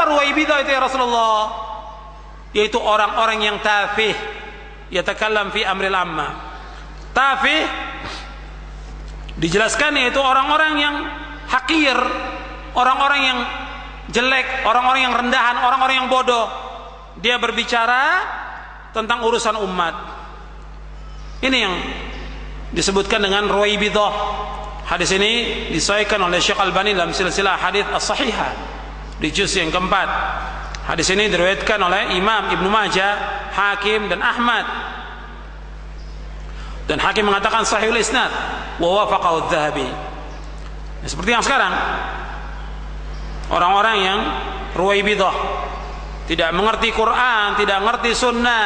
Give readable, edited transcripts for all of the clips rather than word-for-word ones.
Ruwaibidah itu ya Rasulullah? Yaitu orang-orang yang tafih, yatakallam fi amril amma. Tafih dijelaskan yaitu orang-orang yang hakir, orang-orang yang jelek, orang-orang yang rendahan, orang-orang yang bodoh. Dia berbicara tentang urusan umat. Ini yang disebutkan dengan Ruwaibidah. Hadis ini disahihkan oleh Syekh Albani dalam silsilah hadis as-sahihah di juz yang keempat. Hadis ini diriwayatkan oleh Imam Ibnu Majah, Hakim dan Ahmad. Dan Hakim mengatakan sahihul isnad wa wafaqahu adz-Dzahabi. Seperti yang sekarang, orang-orang yang Ruwaibidah, tidak mengerti Quran, tidak mengerti sunnah,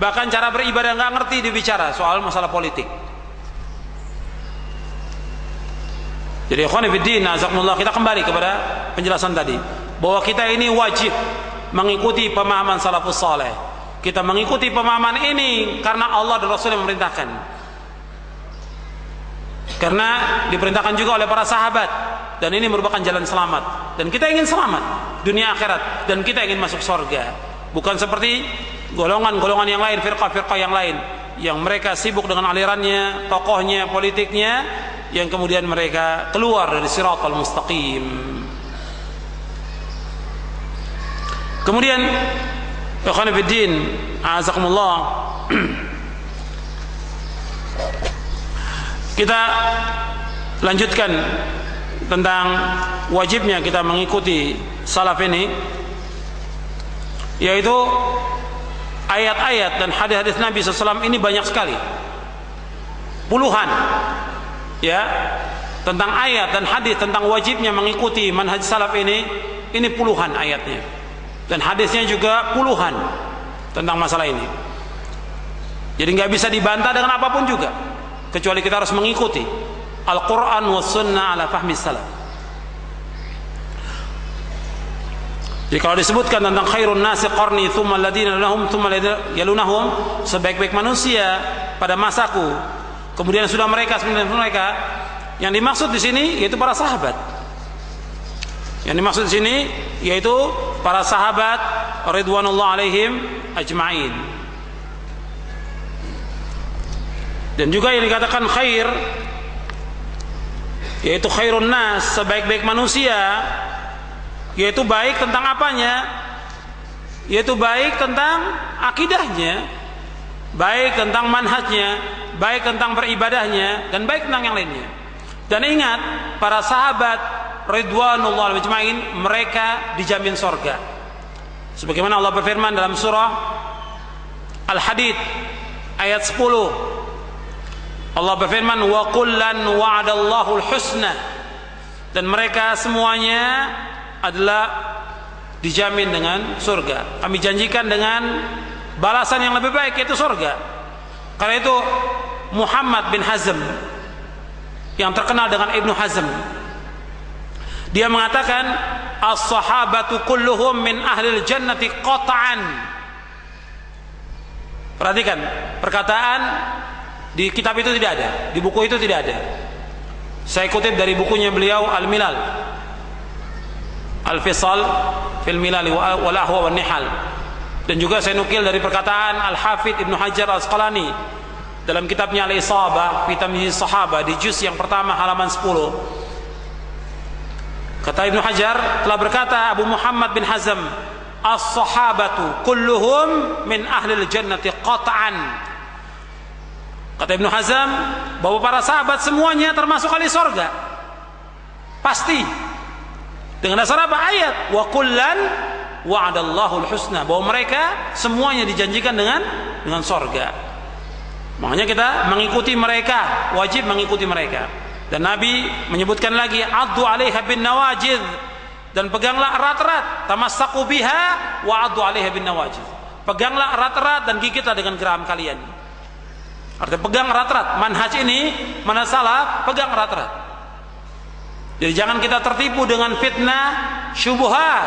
bahkan cara beribadah nggak ngerti, dibicara soal masalah politik. Jadi ikhwan fillah, azakumullah, kita kembali kepada penjelasan tadi bahwa kita ini wajib mengikuti pemahaman salafus saleh. Kita mengikuti pemahaman ini karena Allah dan Rasul yang memerintahkan. Karena diperintahkan juga oleh para sahabat, dan ini merupakan jalan selamat. Dan kita ingin selamat dunia akhirat, dan kita ingin masuk surga. Bukan seperti golongan-golongan yang lain, firqah-firqah yang lain, yang mereka sibuk dengan alirannya, tokohnya, politiknya, yang kemudian mereka keluar dari siratal mustaqim. Kemudian ikhwan fillah, azakumullah, kita lanjutkan tentang wajibnya kita mengikuti salaf ini, yaitu ayat-ayat dan hadis-hadis Nabi SAW ini banyak sekali, puluhan ya, tentang ayat dan hadis tentang wajibnya mengikuti manhaj salaf ini puluhan ayatnya, dan hadisnya juga puluhan tentang masalah ini. Jadi nggak bisa dibantah dengan apapun juga, kecuali kita harus mengikuti Al-Quran wa Sunnah ala fahmi salaf. Jadi kalau disebutkan tentang khairun nasi qarni thumma alladhina yalunahum, sebaik-baik manusia pada masaku, kemudian sudah mereka, yang dimaksud di sini yaitu para sahabat. Yang dimaksud di sini yaitu para sahabat ridwanullah alaihim ajma'in. Dan juga yang dikatakan khair yaitu khairun nas, sebaik-baik manusia, yaitu baik tentang apanya? Yaitu baik tentang akidahnya, baik tentang manhajnya, baik tentang beribadahnya, dan baik tentang yang lainnya. Dan ingat, para sahabat ridwanullah ajma'in, mereka dijamin surga. Sebagaimana Allah berfirman dalam surah Al-Hadid ayat 10. Allah berfirman, wa kullan wa'adallahu al-husna, dan mereka semuanya adalah dijamin dengan surga. Kami janjikan dengan balasan yang lebih baik, yaitu surga. Karena itu Muhammad bin Hazm, yang terkenal dengan Ibnu Hazm, dia mengatakan as-sahabatu kulluhum min ahlil jannati qat'an. Perhatikan, perkataan di kitab itu tidak ada, di buku itu tidak ada. Saya kutip dari bukunya beliau Al-Milal, Al-Fisal fil Milal wal Ahwa wan Nihal. Dan juga saya nukil dari perkataan Al-Hafidh Ibnu Hajar Al-Asqalani dalam kitabnya Al-Isabah fi Tamyiz Sahaba di juz yang pertama halaman 10. Kata Ibnu Hajar, telah berkata Abu Muhammad bin Hazm, as-sahabatu kulluhum min ahlil jannati qat'an. Kata Ibnu Hazm bahwa para sahabat semuanya termasuk ahli surga, pasti. Dengan dasar apa? Ayat wa kullan wa'adallahu al-husna, bahwa mereka semuanya dijanjikan dengan surga. Makanya kita mengikuti mereka, wajib mengikuti mereka. Dan Nabi menyebutkan lagi, addu 'alaiha bin nawajid, dan peganglah erat-erat, tamassaku biha wa addu 'alaiha bin nawajid. Peganglah erat-erat dan gigitlah dengan geram kalian. Artinya pegang erat-erat manhaj ini, mana salah, pegang erat-erat. Jadi jangan kita tertipu dengan fitnah syubhat,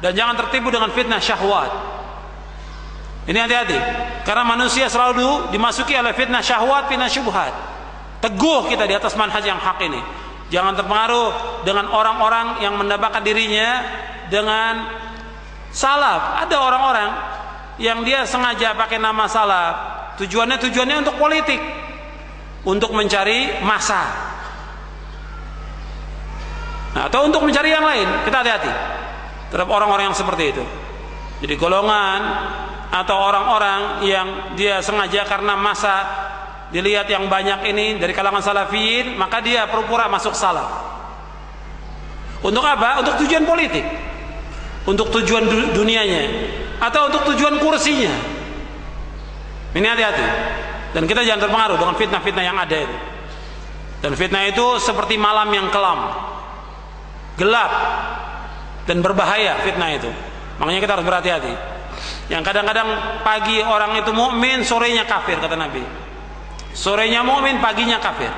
dan jangan tertipu dengan fitnah syahwat. Ini hati-hati, karena manusia selalu dimasuki oleh fitnah syahwat, fitnah syubhat. Teguh kita di atas manhaj yang hak ini. Jangan terpengaruh dengan orang-orang yang mendambakan dirinya dengan salaf. Ada orang-orang yang dia sengaja pakai nama salaf, tujuannya untuk politik, untuk mencari massa, atau untuk mencari yang lain. Kita hati-hati terhadap orang-orang yang seperti itu. Jadi golongan atau orang-orang yang dia sengaja karena massa dilihat yang banyak ini dari kalangan salafiyin, maka dia pura-pura masuk salaf. Untuk apa? Untuk tujuan politik, untuk tujuan dunianya, atau untuk tujuan kursinya. Ini hati-hati. Dan kita jangan terpengaruh dengan fitnah-fitnah yang ada itu. Dan fitnah itu seperti malam yang kelam, gelap dan berbahaya fitnah itu. Makanya kita harus berhati-hati. Yang kadang-kadang pagi orang itu mukmin, sorenya kafir, kata Nabi. Sorenya mukmin, paginya kafir.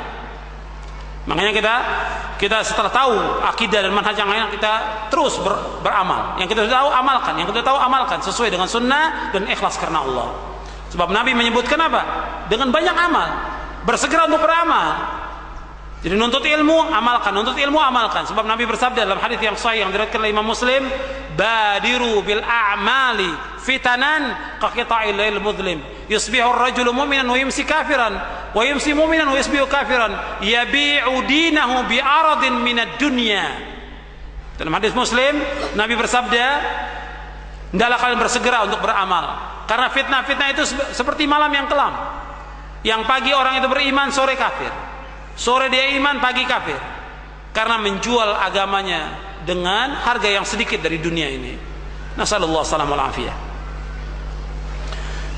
Makanya kita setelah tahu akidah dan manhaj yang lain, kita terus beramal. Yang kita tahu amalkan, yang kita tahu amalkan sesuai dengan sunnah dan ikhlas karena Allah. Sebab Nabi menyebutkan apa? Dengan banyak amal, bersegera untuk beramal. Jadi nuntut ilmu, amalkan. Nuntut ilmu, amalkan. Sebab Nabi bersabda dalam hadis yang sahih yang diriwayatkan oleh Imam Muslim, badiru bil a'mali fitanan kaqita'il lail mudlim, yusbihu ar-rajulu mu'minan wa yumsi kafiran, wa yumsi mu'minan wa yusbihu kafiran, yabi'u dinahu bi aradin minad dunya. Dalam hadis Muslim, Nabi bersabda, hendaklah kalian bersegera untuk beramal, karena fitnah-fitnah itu seperti malam yang kelam. Yang pagi orang itu beriman, sore kafir. Sore dia iman, pagi kafir, karena menjual agamanya dengan harga yang sedikit dari dunia ini. Nasallallahu salam wal afiyah.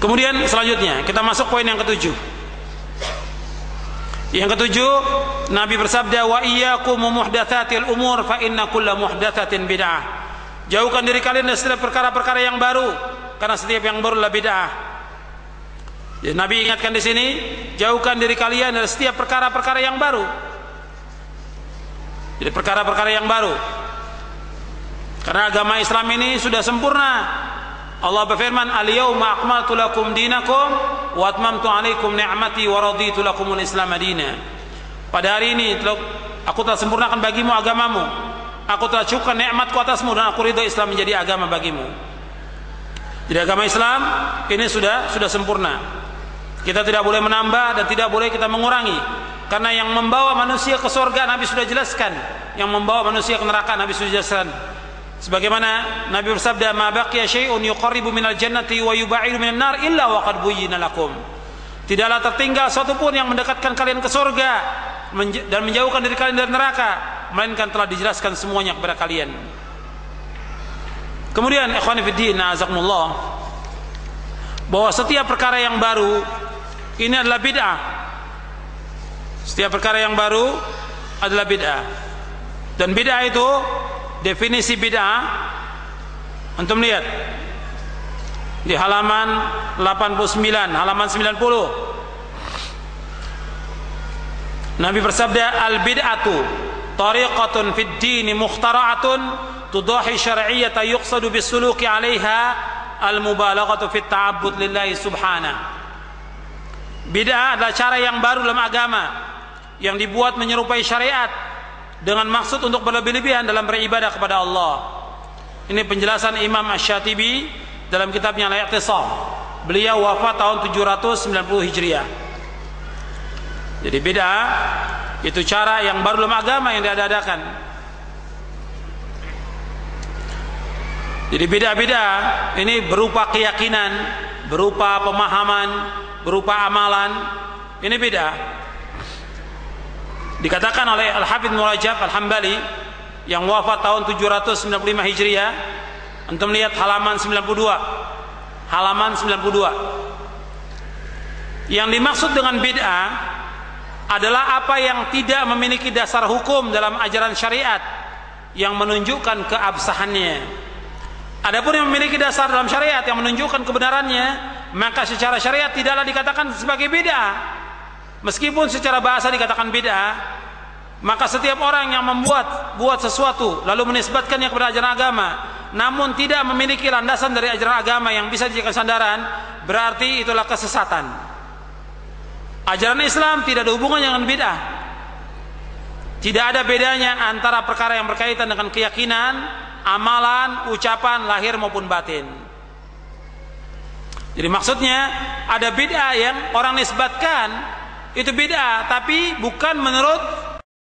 Kemudian selanjutnya kita masuk poin yang ketujuh. Yang ketujuh, Nabi bersabda, wa iyyakum muhdatsatil umur fa inna kulla muhdatsatin bid'ah. Jauhkan diri kalian dari setiap perkara-perkara yang baru, karena setiap yang baru adalah bid'ah. Jadi Nabi ingatkan di sini, jauhkan diri kalian dari setiap perkara-perkara yang baru. Jadi perkara-perkara yang baru. Karena agama Islam ini sudah sempurna. Allah berfirman, al-yawma akmaltu lakum dinakum wa atmamtu alaikum ni'mati wa raditu lakumul Islam madina. Pada hari ini aku telah sempurnakan bagimu agamamu. Aku telah cukupkan nikmatku atasmu dan aku ridha Islam menjadi agama bagimu. Jadi agama Islam ini sudah sempurna. Kita tidak boleh menambah dan tidak boleh kita mengurangi. Karena yang membawa manusia ke surga Nabi sudah jelaskan, yang membawa manusia ke neraka Nabi sudah jelaskan. Sebagaimana Nabi bersabda, ma baqiya syai'un yuqarribu minal jannati wa yubaidu minan nar illa wa qad buyyina lakum. Tidaklah tertinggal suatu pun yang mendekatkan kalian ke surga dan menjauhkan diri kalian dari neraka, melainkan telah dijelaskan semuanya kepada kalian. Kemudian ikhwani fiddin, azakumullah, bahwa setiap perkara yang baru ini adalah bid'ah. Setiap perkara yang baru adalah bid'ah. Dan bid'ah itu, definisi bid'ah, antum lihat di halaman 89, halaman 90. Nabi bersabda, al-bid'atu tariqatun fid dini mukhtara'atun tudahi syar'iyyata yuqsadu bis-suluki 'alaiha al-mubalaghatu fit ta'abbud lillahi subhanahu. Bid'ah adalah cara yang baru dalam agama yang dibuat menyerupai syariat dengan maksud untuk berlebih-lebihan dalam beribadah kepada Allah. Ini penjelasan Imam Asy-Syatibi dalam kitabnya Al-I'tisam. Beliau wafat tahun 790 Hijriah. Jadi bid'ah itu cara yang baru dalam agama yang diadakan. Jadi bid'ah ini berupa keyakinan, berupa pemahaman, berupa amalan. Ini bid'ah. Dikatakan oleh Al-Hafidz Ibnu Rajab Al-Hambali yang wafat tahun 795 Hijriah. Antum lihat halaman 92. Halaman 92. Yang dimaksud dengan bid'ah adalah apa yang tidak memiliki dasar hukum dalam ajaran syariat yang menunjukkan keabsahannya. Adapun yang memiliki dasar dalam syariat yang menunjukkan kebenarannya, maka secara syariat tidaklah dikatakan sebagai bid'ah. Meskipun secara bahasa dikatakan bid'ah, maka setiap orang yang buat sesuatu lalu menisbatkannya kepada ajaran agama, namun tidak memiliki landasan dari ajaran agama yang bisa dijadikan sandaran, berarti itulah kesesatan. Ajaran Islam tidak ada hubungannya dengan bid'ah. Tidak ada bedanya antara perkara yang berkaitan dengan keyakinan amalan, ucapan lahir maupun batin. Jadi maksudnya ada bid'ah yang orang nisbatkan itu bid'ah, tapi bukan menurut